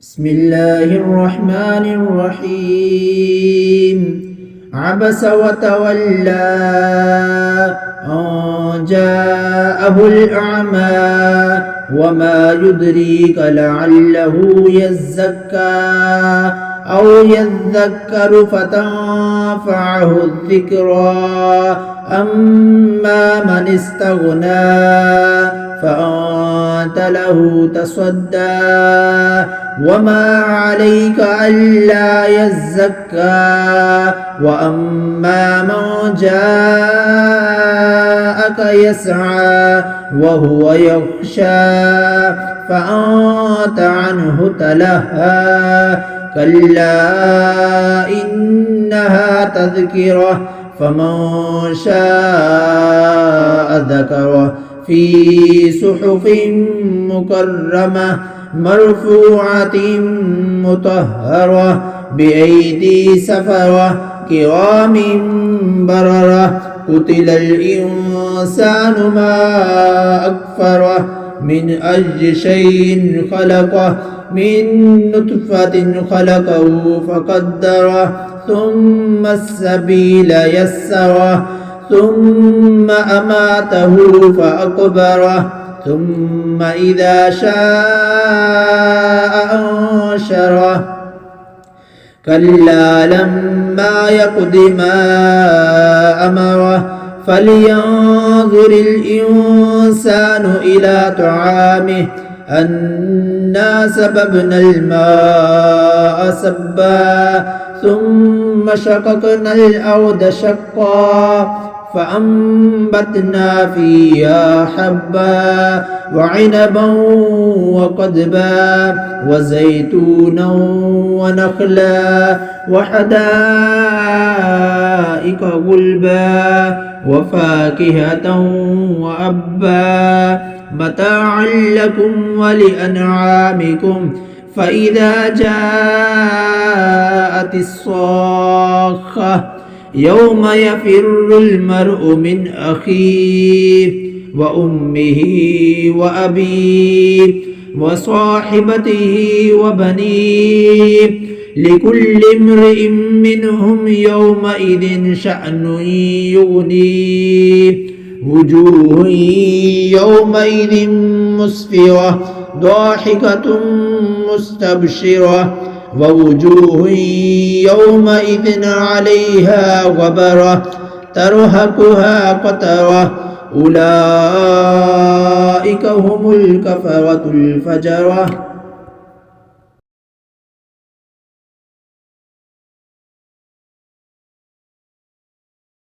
بسم الله الرحمن الرحيم عبس وتولى أن جاءه الأعمى وما يدريك لعله يزكى أو يذكر فتنفعه الذكرى أما من استغنى فأنت له تصدى وما عليك ألا يزكى وأما من جاءك يسعى وهو يخشى فأنت عنه تلهى كلا إنها تذكرة فمن شاء ذكره في صحف مكرمة مرفوعة مطهرة بأيدي سفرة كرام بررة قتل الإنسان ما أكفره من أي شيء خلقه من نطفة خلقه فقدره ثم السبيل يسره ثم أماته فأقبره ثم إذا شاء أنشره كلا لما يقض ما أمره فلينظر الإنسان إلى طعامه أنا سببنا الماء سبا ثم شققنا الأرض شقا فأنبتنا فيها حبا وعنبا وقضبا وزيتونا ونخلا وحدائق غلبا وفاكهة وأبا متاعا لكم ولأنعامكم فإذا جاءت الصاخة يوم يفر المرء من أخيه وأمه وأبيه وصاحبته وبنيه لكل امرئ منهم يومئذ شأن يغنيه وجوه يومئذ مسفرة ضاحكة مستبشرة ووجوه يومئذ عليها غبرة ترهقها قترة أولئك هم الكفرة الفجرة.